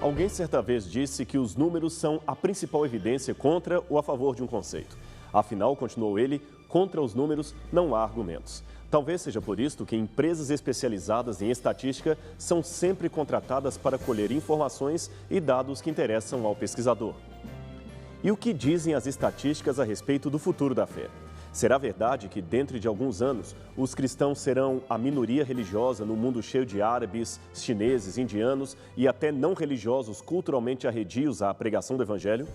Alguém certa vez disse que os números são a principal evidência contra ou a favor de um conceito. Afinal, continuou ele, contra os números não há argumentos. Talvez seja por isso que empresas especializadas em estatística são sempre contratadas para colher informações e dados que interessam ao pesquisador. E o que dizem as estatísticas a respeito do futuro da fé? Será verdade que, dentro de alguns anos, os cristãos serão a minoria religiosa no mundo cheio de árabes, chineses, indianos e até não religiosos culturalmente arredios à pregação do Evangelho?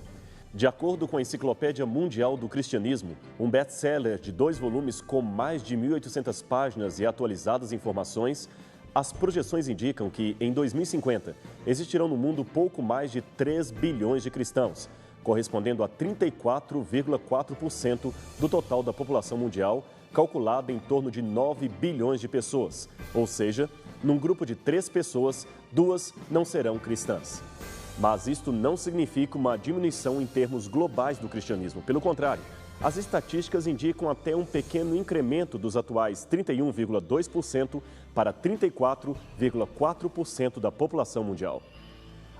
De acordo com a Enciclopédia Mundial do Cristianismo, um best-seller de 2 volumes com mais de 1.800 páginas e atualizadas informações, as projeções indicam que, em 2050, existirão no mundo pouco mais de 3 bilhões de cristãos, correspondendo a 34,4% do total da população mundial, calculada em torno de 9 bilhões de pessoas. Ou seja, num grupo de 3 pessoas, 2 não serão cristãs. Mas isto não significa uma diminuição em termos globais do cristianismo. Pelo contrário, as estatísticas indicam até um pequeno incremento dos atuais 31,2% para 34,4% da população mundial.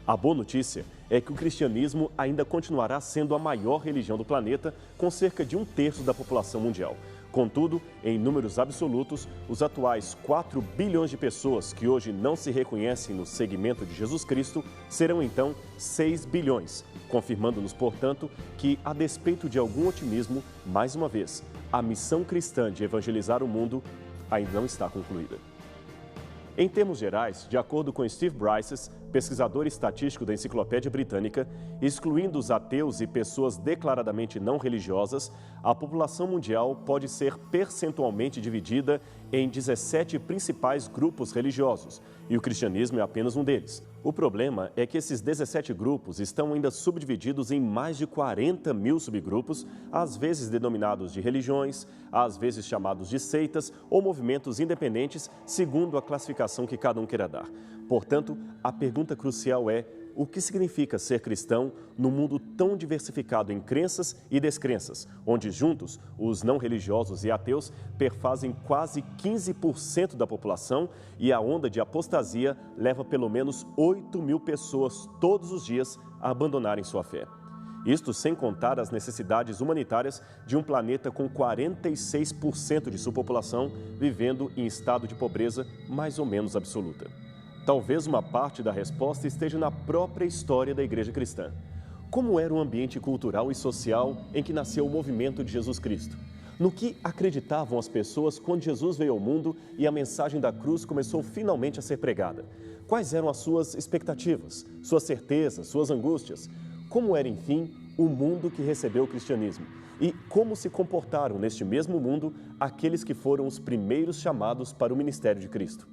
A boa notícia é que o cristianismo ainda continuará sendo a maior religião do planeta, com cerca de 1/3 da população mundial. Contudo, em números absolutos, os atuais 4 bilhões de pessoas que hoje não se reconhecem no segmento de Jesus Cristo serão então 6 bilhões, confirmando-nos, portanto, que, a despeito de algum otimismo, mais uma vez, a missão cristã de evangelizar o mundo ainda não está concluída. Em termos gerais, de acordo com Steve Bryces, pesquisador estatístico da Enciclopédia Britânica, excluindo os ateus e pessoas declaradamente não religiosas, a população mundial pode ser percentualmente dividida em 17 principais grupos religiosos, e o cristianismo é apenas um deles. O problema é que esses 17 grupos estão ainda subdivididos em mais de 40 mil subgrupos, às vezes denominados de religiões, às vezes chamados de seitas ou movimentos independentes, segundo a classificação que cada um queira dar. Portanto, a pergunta crucial é: o que significa ser cristão num mundo tão diversificado em crenças e descrenças, onde juntos os não religiosos e ateus perfazem quase 15% da população e a onda de apostasia leva pelo menos 8 mil pessoas todos os dias a abandonarem sua fé? Isto sem contar as necessidades humanitárias de um planeta com 46% de sua população vivendo em estado de pobreza mais ou menos absoluta. Talvez uma parte da resposta esteja na própria história da Igreja Cristã. Como era o ambiente cultural e social em que nasceu o movimento de Jesus Cristo? No que acreditavam as pessoas quando Jesus veio ao mundo e a mensagem da cruz começou finalmente a ser pregada? Quais eram as suas expectativas, suas certezas, suas angústias? Como era, enfim, o mundo que recebeu o cristianismo? E como se comportaram neste mesmo mundo aqueles que foram os primeiros chamados para o ministério de Cristo?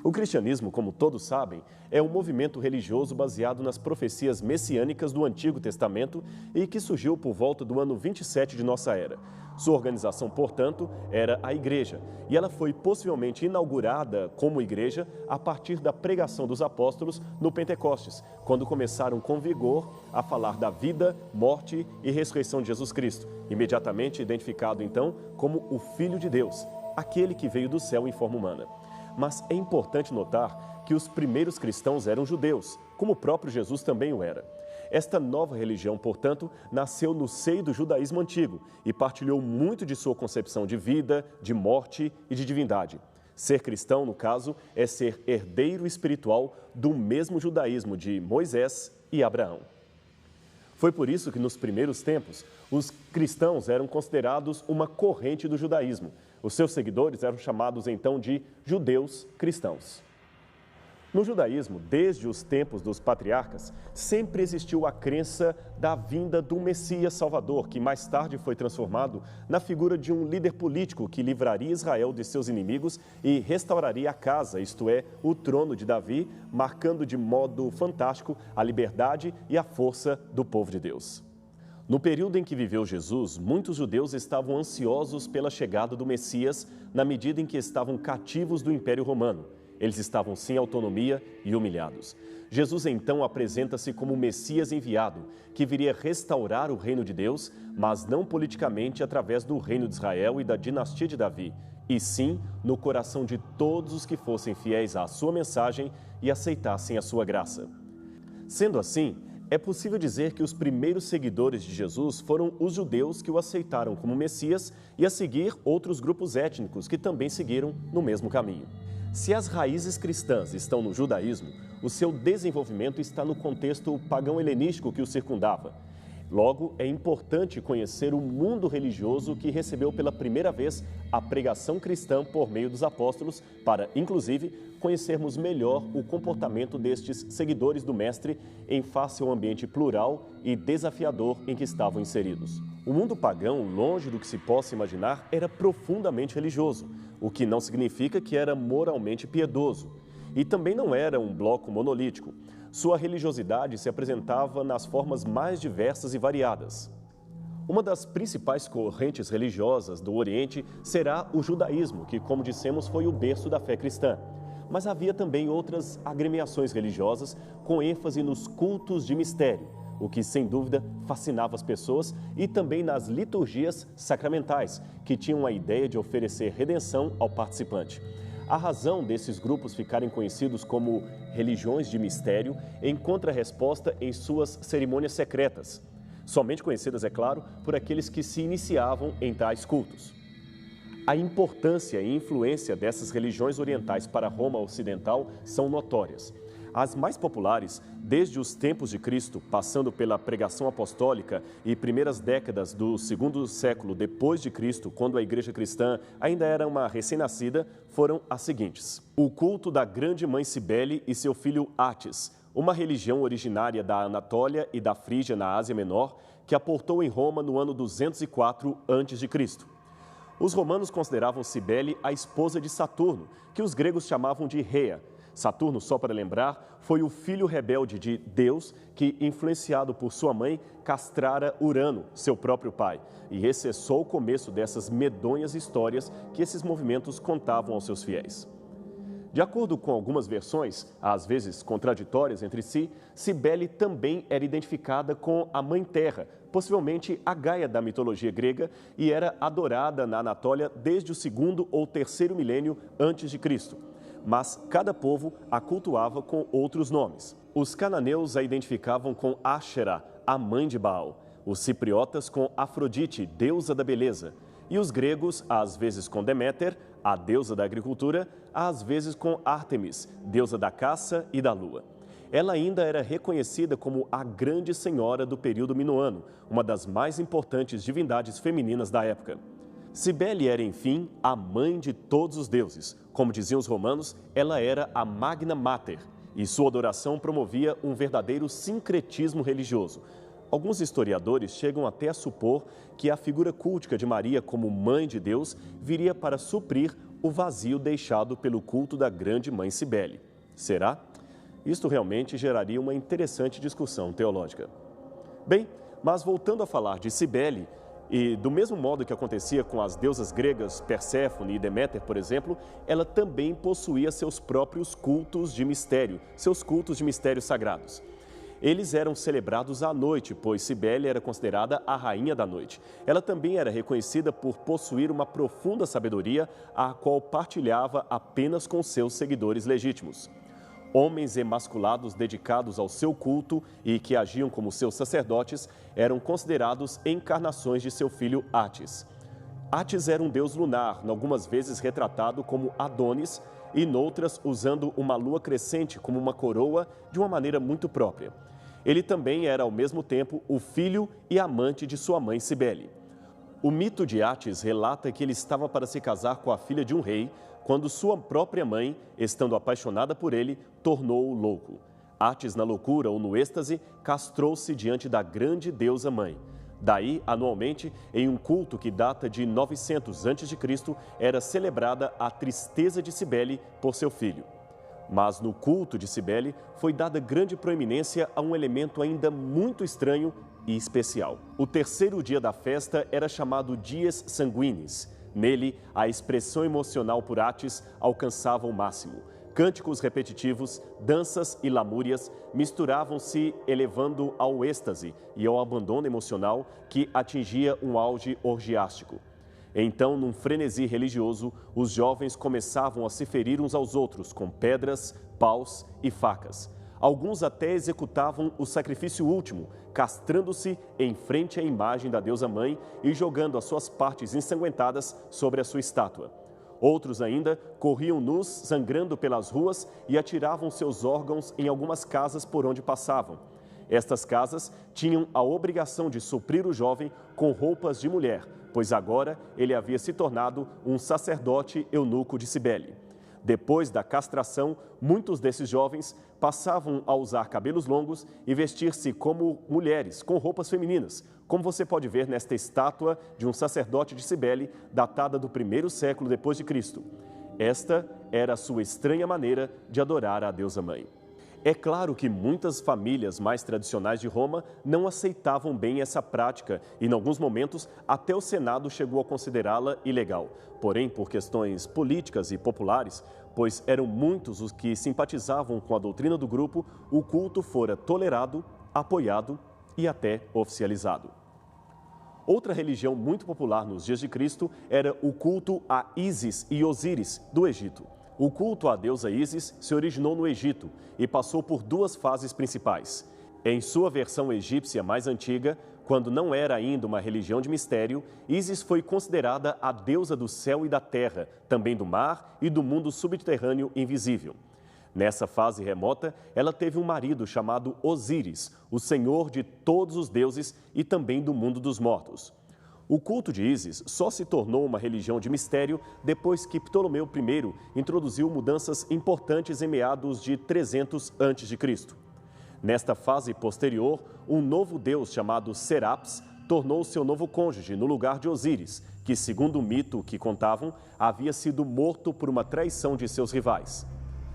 O cristianismo, como todos sabem, é um movimento religioso baseado nas profecias messiânicas do Antigo Testamento e que surgiu por volta do ano 27 de nossa era. Sua organização, portanto, era a Igreja, e ela foi possivelmente inaugurada como igreja a partir da pregação dos apóstolos no Pentecostes, quando começaram com vigor a falar da vida, morte e ressurreição de Jesus Cristo, imediatamente identificado então como o Filho de Deus, aquele que veio do céu em forma humana. Mas é importante notar que os primeiros cristãos eram judeus, como o próprio Jesus também o era. Esta nova religião, portanto, nasceu no seio do judaísmo antigo e partilhou muito de sua concepção de vida, de morte e de divindade. Ser cristão, no caso, é ser herdeiro espiritual do mesmo judaísmo de Moisés e Abraão. Foi por isso que, nos primeiros tempos, os cristãos eram considerados uma corrente do judaísmo. Os seus seguidores eram chamados, então, de judeus cristãos. No judaísmo, desde os tempos dos patriarcas, sempre existiu a crença da vinda do Messias Salvador, que mais tarde foi transformado na figura de um líder político que livraria Israel de seus inimigos e restauraria a casa, isto é, o trono de Davi, marcando de modo fantástico a liberdade e a força do povo de Deus. No período em que viveu Jesus, muitos judeus estavam ansiosos pela chegada do Messias, na medida em que estavam cativos do Império Romano. Eles estavam sem autonomia e humilhados. Jesus então apresenta-se como o Messias enviado, que viria restaurar o reino de Deus, mas não politicamente através do reino de Israel e da dinastia de Davi, e sim no coração de todos os que fossem fiéis à sua mensagem e aceitassem a sua graça. Sendo assim, é possível dizer que os primeiros seguidores de Jesus foram os judeus que o aceitaram como Messias e a seguir outros grupos étnicos que também seguiram no mesmo caminho. Se as raízes cristãs estão no judaísmo, o seu desenvolvimento está no contexto pagão helenístico que o circundava. Logo, é importante conhecer o mundo religioso que recebeu pela primeira vez a pregação cristã por meio dos apóstolos para, inclusive, conhecermos melhor o comportamento destes seguidores do Mestre em face ao ambiente plural e desafiador em que estavam inseridos. O mundo pagão, longe do que se possa imaginar, era profundamente religioso, o que não significa que era moralmente piedoso. E também não era um bloco monolítico. Sua religiosidade se apresentava nas formas mais diversas e variadas. Uma das principais correntes religiosas do Oriente será o judaísmo, que, como dissemos, foi o berço da fé cristã. Mas havia também outras agremiações religiosas com ênfase nos cultos de mistério, o que, sem dúvida, fascinava as pessoas, e também nas liturgias sacramentais, que tinham a ideia de oferecer redenção ao participante. A razão desses grupos ficarem conhecidos como religiões de mistério encontra resposta em suas cerimônias secretas, somente conhecidas, é claro, por aqueles que se iniciavam em tais cultos. A importância e influência dessas religiões orientais para Roma Ocidental são notórias. As mais populares, desde os tempos de Cristo, passando pela pregação apostólica e primeiras décadas do segundo século depois de Cristo, quando a igreja cristã ainda era uma recém-nascida, foram as seguintes: o culto da grande mãe Cibele e seu filho Átis, uma religião originária da Anatólia e da Frígia na Ásia Menor, que aportou em Roma no ano 204 a.C. Os romanos consideravam Cibele a esposa de Saturno, que os gregos chamavam de Rhea. Saturno, só para lembrar, foi o filho rebelde de Deus que, influenciado por sua mãe, castrara Urano, seu próprio pai. E esse é só o começo dessas medonhas histórias que esses movimentos contavam aos seus fiéis. De acordo com algumas versões, às vezes contraditórias entre si, Cibele também era identificada com a Mãe Terra, possivelmente a Gaia da mitologia grega, e era adorada na Anatólia desde o segundo ou terceiro milênio antes de Cristo. Mas cada povo a cultuava com outros nomes. Os cananeus a identificavam com Áxera, a mãe de Baal, os cipriotas com Afrodite, deusa da beleza, e os gregos, às vezes com Deméter, a deusa da agricultura, às vezes com Ártemis, deusa da caça e da lua. Ela ainda era reconhecida como a grande senhora do período minoano, uma das mais importantes divindades femininas da época. Cibele era, enfim, a mãe de todos os deuses. Como diziam os romanos, ela era a Magna Mater, e sua adoração promovia um verdadeiro sincretismo religioso. Alguns historiadores chegam até a supor que a figura cultica de Maria como mãe de Deus viria para suprir o vazio deixado pelo culto da grande mãe Cibele. Será? Isto realmente geraria uma interessante discussão teológica. Bem, mas voltando a falar de Cibele, e do mesmo modo que acontecia com as deusas gregas Perséfone e Deméter, por exemplo, ela também possuía seus próprios cultos de mistério, seus cultos de mistérios sagrados. Eles eram celebrados à noite, pois Cibele era considerada a rainha da noite. Ela também era reconhecida por possuir uma profunda sabedoria, a qual partilhava apenas com seus seguidores legítimos. Homens emasculados dedicados ao seu culto e que agiam como seus sacerdotes eram considerados encarnações de seu filho Átis. Átis era um deus lunar, algumas vezes retratado como Adonis e noutras usando uma lua crescente como uma coroa de uma maneira muito própria. Ele também era ao mesmo tempo o filho e amante de sua mãe Cibele. O mito de Átis relata que ele estava para se casar com a filha de um rei, quando sua própria mãe, estando apaixonada por ele, tornou-o louco. Átis, na loucura ou no êxtase, castrou-se diante da grande deusa mãe. Daí, anualmente, em um culto que data de 900 a.C., era celebrada a tristeza de Cibele por seu filho. Mas no culto de Cibele foi dada grande proeminência a um elemento ainda muito estranho e especial. O terceiro dia da festa era chamado Dies Sanguinis. Nele, a expressão emocional por Átis alcançava o máximo. Cânticos repetitivos, danças e lamúrias misturavam-se, elevando ao êxtase e ao abandono emocional que atingia um auge orgiástico. Então, num frenesi religioso, os jovens começavam a se ferir uns aos outros com pedras, paus e facas. Alguns até executavam o sacrifício último, castrando-se em frente à imagem da deusa mãe e jogando as suas partes ensanguentadas sobre a sua estátua. Outros ainda corriam nus, sangrando pelas ruas e atiravam seus órgãos em algumas casas por onde passavam. Estas casas tinham a obrigação de suprir o jovem com roupas de mulher, pois agora ele havia se tornado um sacerdote eunuco de Cibele. Depois da castração, muitos desses jovens passavam a usar cabelos longos e vestir-se como mulheres, com roupas femininas, como você pode ver nesta estátua de um sacerdote de Cibele, datada do 1º século depois de Cristo. Esta era a sua estranha maneira de adorar a deusa mãe. É claro que muitas famílias mais tradicionais de Roma não aceitavam bem essa prática e, em alguns momentos, até o Senado chegou a considerá-la ilegal. Porém, por questões políticas e populares, pois eram muitos os que simpatizavam com a doutrina do grupo, o culto fora tolerado, apoiado e até oficializado. Outra religião muito popular nos dias de Cristo era o culto a Ísis e Osíris, do Egito. O culto à deusa Ísis se originou no Egito e passou por duas fases principais. Em sua versão egípcia mais antiga, quando não era ainda uma religião de mistério, Ísis foi considerada a deusa do céu e da terra, também do mar e do mundo subterrâneo invisível. Nessa fase remota, ela teve um marido chamado Osíris, o senhor de todos os deuses e também do mundo dos mortos. O culto de Ísis só se tornou uma religião de mistério depois que Ptolomeu I introduziu mudanças importantes em meados de 300 a.C. Nesta fase posterior, um novo deus chamado Serapis tornou seu novo cônjuge no lugar de Osíris, que, segundo o mito que contavam, havia sido morto por uma traição de seus rivais.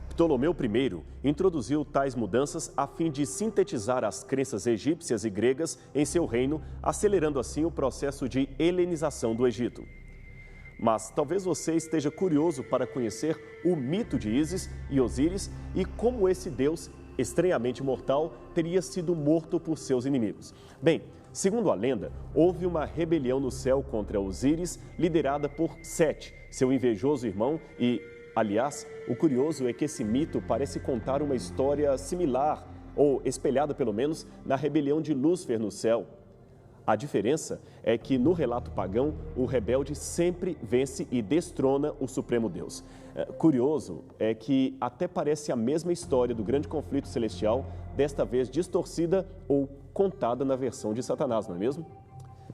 Ptolomeu I introduziu tais mudanças a fim de sintetizar as crenças egípcias e gregas em seu reino, acelerando assim o processo de helenização do Egito. Mas talvez você esteja curioso para conhecer o mito de Ísis e Osíris e como esse deus, estranhamente mortal, teria sido morto por seus inimigos. Bem, segundo a lenda, houve uma rebelião no céu contra Osíris, liderada por Sete, seu invejoso irmão e... Aliás, o curioso é que esse mito parece contar uma história similar, ou espelhada pelo menos, na rebelião de Lúcifer no céu. A diferença é que no relato pagão, o rebelde sempre vence e destrona o Supremo Deus. Curioso é que até parece a mesma história do grande conflito celestial, desta vez distorcida ou contada na versão de Satanás, não é mesmo?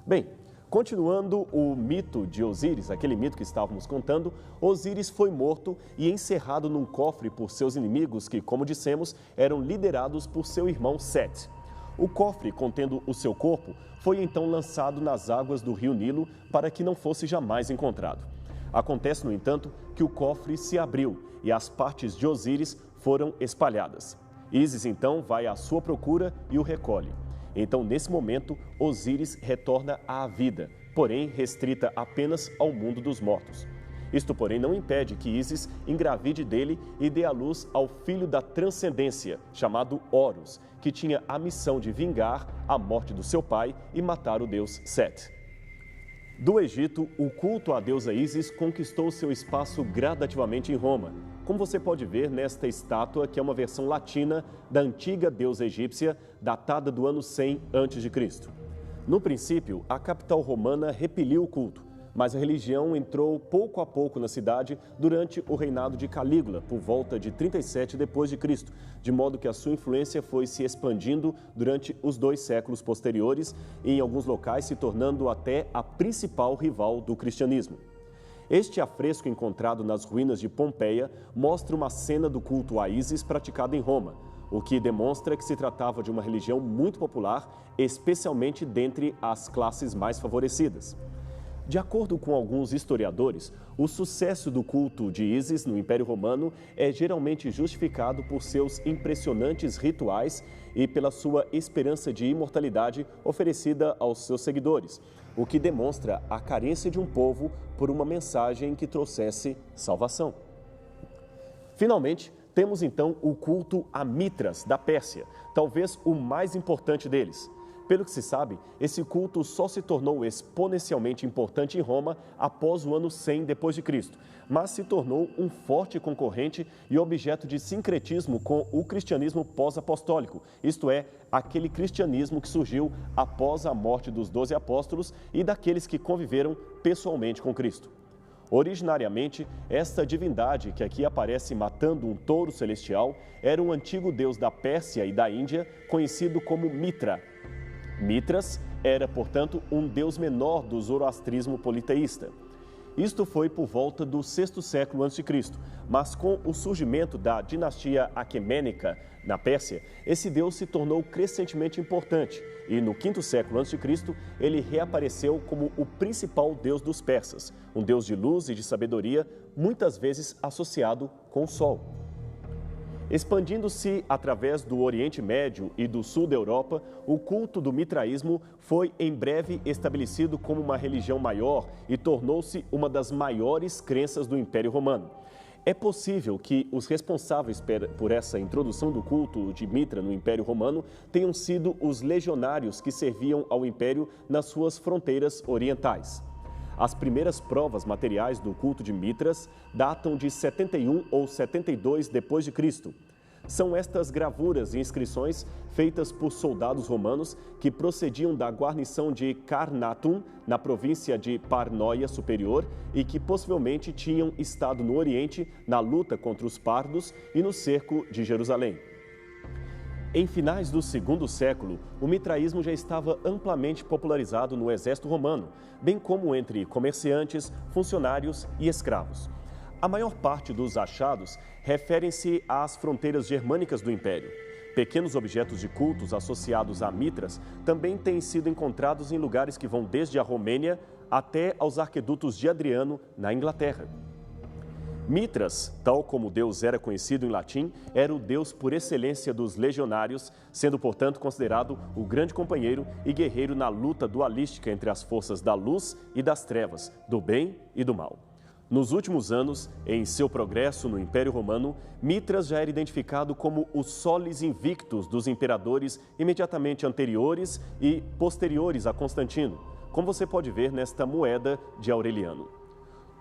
Bem, continuando o mito de Osíris, aquele mito que estávamos contando, Osíris foi morto e encerrado num cofre por seus inimigos que, como dissemos, eram liderados por seu irmão Sete. O cofre, contendo o seu corpo, foi então lançado nas águas do rio Nilo para que não fosse jamais encontrado. Acontece, no entanto, que o cofre se abriu e as partes de Osíris foram espalhadas. Ísis, então, vai à sua procura e o recolhe. Então, nesse momento, Osíris retorna à vida, porém restrita apenas ao mundo dos mortos. Isto, porém, não impede que Ísis engravide dele e dê à luz ao filho da transcendência, chamado Horus, que tinha a missão de vingar a morte do seu pai e matar o deus Sete. Do Egito, o culto à deusa Ísis conquistou seu espaço gradativamente em Roma, como você pode ver nesta estátua, que é uma versão latina da antiga deusa egípcia, datada do ano 100 a.C. No princípio, a capital romana repeliu o culto, mas a religião entrou pouco a pouco na cidade durante o reinado de Calígula, por volta de 37 d.C., de modo que a sua influência foi se expandindo durante os 2 séculos posteriores e em alguns locais se tornando até a principal rival do cristianismo. Este afresco encontrado nas ruínas de Pompeia mostra uma cena do culto a Ísis praticado em Roma, o que demonstra que se tratava de uma religião muito popular, especialmente dentre as classes mais favorecidas. De acordo com alguns historiadores, o sucesso do culto de Ísis no Império Romano é geralmente justificado por seus impressionantes rituais e pela sua esperança de imortalidade oferecida aos seus seguidores, o que demonstra a carência de um povo por uma mensagem que trouxesse salvação. Finalmente, temos então o culto a Mitras, da Pérsia, talvez o mais importante deles. Pelo que se sabe, esse culto só se tornou exponencialmente importante em Roma após o ano 100 d.C., mas se tornou um forte concorrente e objeto de sincretismo com o cristianismo pós-apostólico, isto é, aquele cristianismo que surgiu após a morte dos 12 apóstolos e daqueles que conviveram pessoalmente com Cristo. Originariamente, esta divindade que aqui aparece matando um touro celestial era um antigo deus da Pérsia e da Índia, conhecido como Mitra. Mitras era, portanto, um deus menor do zoroastrismo politeísta. Isto foi por volta do VI século a.C., mas com o surgimento da dinastia aquemênica na Pérsia, esse deus se tornou crescentemente importante e no V século a.C. ele reapareceu como o principal deus dos persas, um deus de luz e de sabedoria, muitas vezes associado com o sol. Expandindo-se através do Oriente Médio e do sul da Europa, o culto do mitraísmo foi em breve estabelecido como uma religião maior e tornou-se uma das maiores crenças do Império Romano. É possível que os responsáveis por essa introdução do culto de Mitra no Império Romano tenham sido os legionários que serviam ao Império nas suas fronteiras orientais. As primeiras provas materiais do culto de Mitras datam de 71 ou 72 d.C. São estas gravuras e inscrições feitas por soldados romanos que procediam da guarnição de Carnatum, na província de Parnoia Superior, e que possivelmente tinham estado no Oriente na luta contra os pardos e no cerco de Jerusalém. Em finais do segundo século, o mitraísmo já estava amplamente popularizado no exército romano, bem como entre comerciantes, funcionários e escravos. A maior parte dos achados referem-se às fronteiras germânicas do Império. Pequenos objetos de cultos associados a mitras também têm sido encontrados em lugares que vão desde a Romênia até aos arquedutos de Adriano, na Inglaterra. Mitras, tal como o deus era conhecido em latim, era o deus por excelência dos legionários, sendo, portanto, considerado o grande companheiro e guerreiro na luta dualística entre as forças da luz e das trevas, do bem e do mal. Nos últimos anos, em seu progresso no Império Romano, Mitras já era identificado como o solis invictus dos imperadores imediatamente anteriores e posteriores a Constantino, como você pode ver nesta moeda de Aureliano.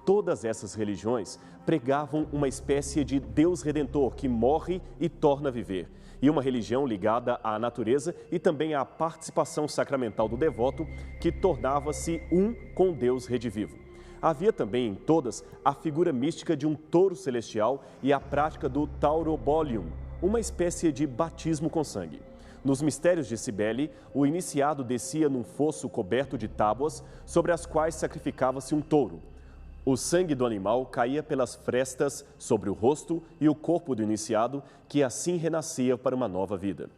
Todas essas religiões pregavam uma espécie de Deus Redentor que morre e torna a viver, e uma religião ligada à natureza e também à participação sacramental do devoto, que tornava-se um com Deus redivivo. Havia também em todas a figura mística de um touro celestial e a prática do taurobolium, uma espécie de batismo com sangue. Nos mistérios de Cibele, o iniciado descia num fosso coberto de tábuas, sobre as quais sacrificava-se um touro. O sangue do animal caía pelas frestas sobre o rosto e o corpo do iniciado, que assim renascia para uma nova vida.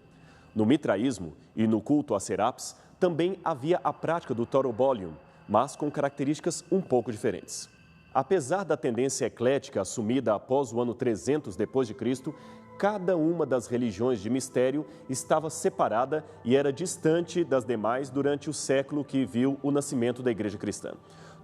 No mitraísmo e no culto a Serapis, também havia a prática do taurobolium, mas com características um pouco diferentes. Apesar da tendência eclética assumida após o ano 300 d.C., cada uma das religiões de mistério estava separada e era distante das demais durante o século que viu o nascimento da Igreja Cristã.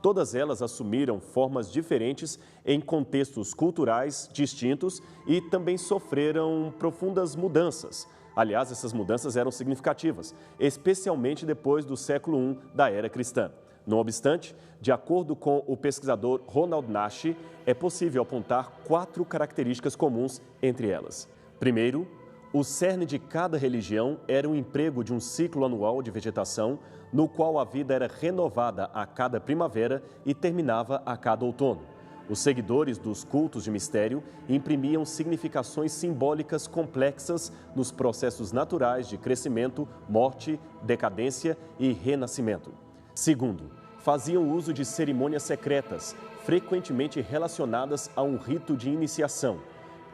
Todas elas assumiram formas diferentes em contextos culturais distintos e também sofreram profundas mudanças. Aliás, essas mudanças eram significativas, especialmente depois do século I da era cristã. Não obstante, de acordo com o pesquisador Ronald Nash, é possível apontar 4 características comuns entre elas. Primeiro, o cerne de cada religião era o emprego de um ciclo anual de vegetação, no qual a vida era renovada a cada primavera e terminava a cada outono. Os seguidores dos cultos de mistério imprimiam significações simbólicas complexas nos processos naturais de crescimento, morte, decadência e renascimento. Segundo, faziam uso de cerimônias secretas, frequentemente relacionadas a um rito de iniciação.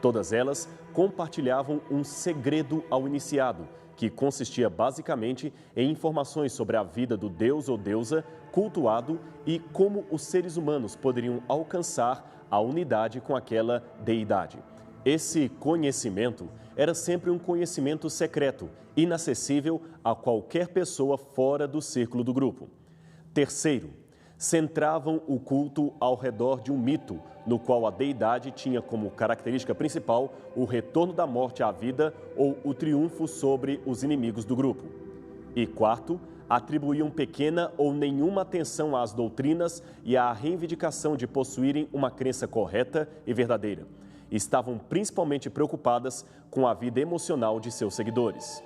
Todas elas compartilhavam um segredo ao iniciado, que consistia basicamente em informações sobre a vida do deus ou deusa cultuado e como os seres humanos poderiam alcançar a unidade com aquela deidade. Esse conhecimento era sempre um conhecimento secreto, inacessível a qualquer pessoa fora do círculo do grupo. Terceiro, centravam o culto ao redor de um mito, no qual a deidade tinha como característica principal o retorno da morte à vida ou o triunfo sobre os inimigos do grupo. E quarto, atribuíam pequena ou nenhuma atenção às doutrinas e à reivindicação de possuírem uma crença correta e verdadeira. Estavam principalmente preocupadas com a vida emocional de seus seguidores.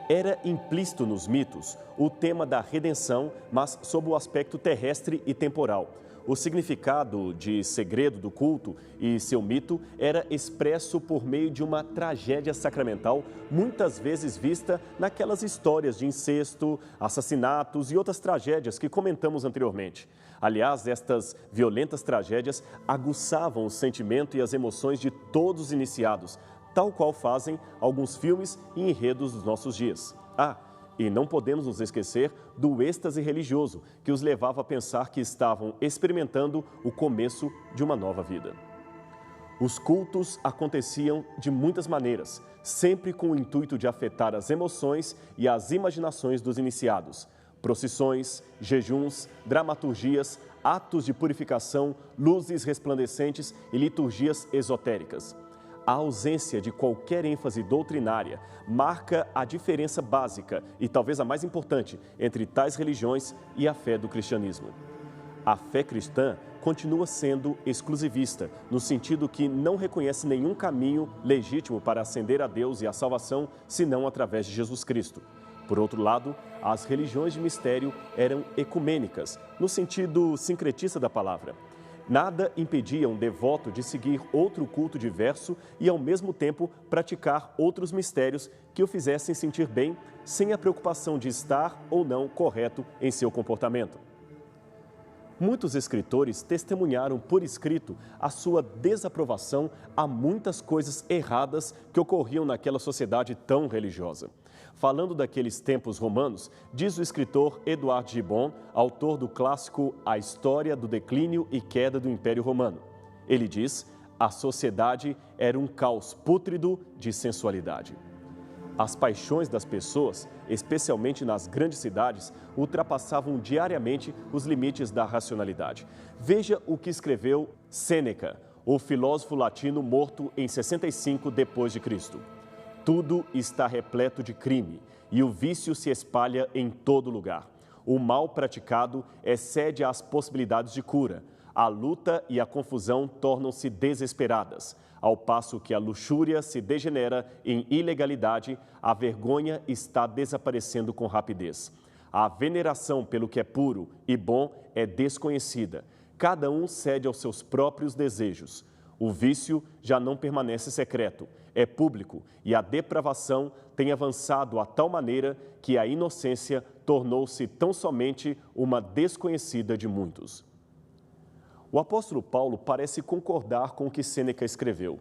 Era implícito nos mitos o tema da redenção, mas sob o aspecto terrestre e temporal. O significado de segredo do culto e seu mito era expresso por meio de uma tragédia sacramental, muitas vezes vista naquelas histórias de incesto, assassinatos e outras tragédias que comentamos anteriormente. Aliás, estas violentas tragédias aguçavam o sentimento e as emoções de todos os iniciados, tal qual fazem alguns filmes e enredos dos nossos dias. E não podemos nos esquecer do êxtase religioso, que os levava a pensar que estavam experimentando o começo de uma nova vida. Os cultos aconteciam de muitas maneiras, sempre com o intuito de afetar as emoções e as imaginações dos iniciados. Procissões, jejuns, dramaturgias, atos de purificação, luzes resplandecentes e liturgias esotéricas. A ausência de qualquer ênfase doutrinária marca a diferença básica e talvez a mais importante entre tais religiões e a fé do cristianismo. A fé cristã continua sendo exclusivista, no sentido que não reconhece nenhum caminho legítimo para ascender a Deus e a salvação, senão através de Jesus Cristo. Por outro lado, as religiões de mistério eram ecumênicas, no sentido sincretista da palavra. Nada impedia um devoto de seguir outro culto diverso e, ao mesmo tempo, praticar outros mistérios que o fizessem sentir bem, sem a preocupação de estar ou não correto em seu comportamento. Muitos escritores testemunharam por escrito a sua desaprovação a muitas coisas erradas que ocorriam naquela sociedade tão religiosa. Falando daqueles tempos romanos, diz o escritor Edouard Gibbon, autor do clássico A História do Declínio e Queda do Império Romano. Ele diz: a sociedade era um caos pútrido de sensualidade. As paixões das pessoas, especialmente nas grandes cidades, ultrapassavam diariamente os limites da racionalidade. Veja o que escreveu Sêneca, o filósofo latino morto em 65 d.C. Tudo está repleto de crime e o vício se espalha em todo lugar. O mal praticado excede as possibilidades de cura. A luta e a confusão tornam-se desesperadas. Ao passo que a luxúria se degenera em ilegalidade, a vergonha está desaparecendo com rapidez. A veneração pelo que é puro e bom é desconhecida. Cada um cede aos seus próprios desejos. O vício já não permanece secreto, é público e a depravação tem avançado a tal maneira que a inocência tornou-se tão somente uma desconhecida de muitos. O apóstolo Paulo parece concordar com o que Sêneca escreveu.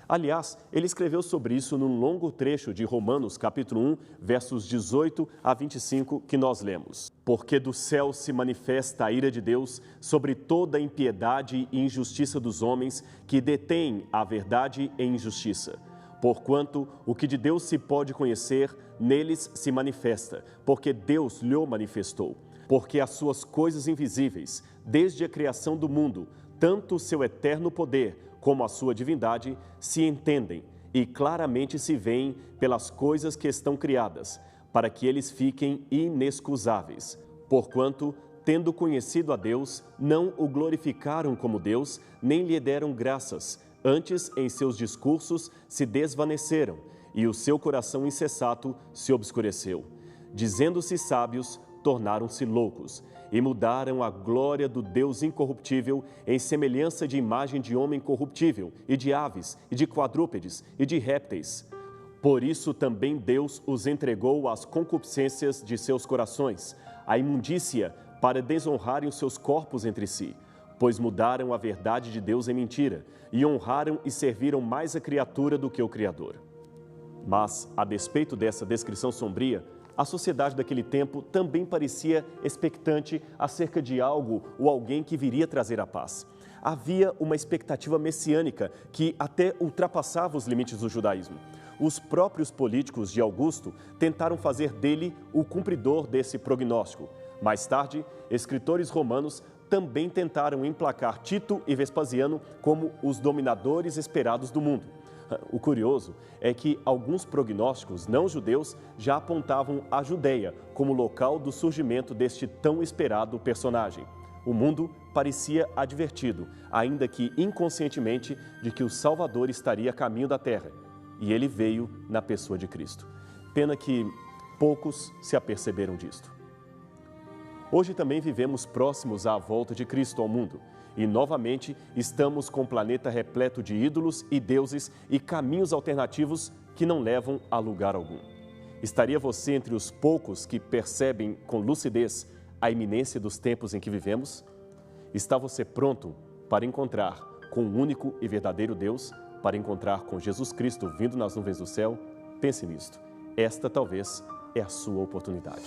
Aliás, ele escreveu sobre isso num longo trecho de Romanos, capítulo 1, versos 18 a 25, que nós lemos. Porque do céu se manifesta a ira de Deus sobre toda a impiedade e injustiça dos homens que detêm a verdade em injustiça. Porquanto o que de Deus se pode conhecer, neles se manifesta, porque Deus lhe manifestou. Porque as suas coisas invisíveis, desde a criação do mundo, tanto o seu eterno poder como a sua divindade, se entendem e claramente se veem pelas coisas que estão criadas, para que eles fiquem inexcusáveis. Porquanto, tendo conhecido a Deus, não o glorificaram como Deus, nem lhe deram graças. Antes, em seus discursos, se desvaneceram, e o seu coração insensato se obscureceu. Dizendo-se sábios, tornaram-se loucos, e mudaram a glória do Deus incorruptível em semelhança de imagem de homem corruptível, e de aves, e de quadrúpedes, e de répteis. Por isso também Deus os entregou às concupiscências de seus corações, à imundícia, para desonrarem os seus corpos entre si, pois mudaram a verdade de Deus em mentira, e honraram e serviram mais a criatura do que o Criador. Mas, a despeito dessa descrição sombria, a sociedade daquele tempo também parecia expectante acerca de algo ou alguém que viria trazer a paz. Havia uma expectativa messiânica que até ultrapassava os limites do judaísmo. Os próprios políticos de Augusto tentaram fazer dele o cumpridor desse prognóstico. Mais tarde, escritores romanos também tentaram emplacar Tito e Vespasiano como os dominadores esperados do mundo. O curioso é que alguns prognósticos não-judeus já apontavam a Judeia como local do surgimento deste tão esperado personagem. O mundo parecia advertido, ainda que inconscientemente, de que o Salvador estaria a caminho da terra. E ele veio na pessoa de Cristo. Pena que poucos se aperceberam disto. Hoje também vivemos próximos à volta de Cristo ao mundo. E, novamente, estamos com um planeta repleto de ídolos e deuses e caminhos alternativos que não levam a lugar algum. Estaria você entre os poucos que percebem com lucidez a iminência dos tempos em que vivemos? Está você pronto para encontrar com o único e verdadeiro Deus, para encontrar com Jesus Cristo vindo nas nuvens do céu? Pense nisto. Esta talvez é a sua oportunidade.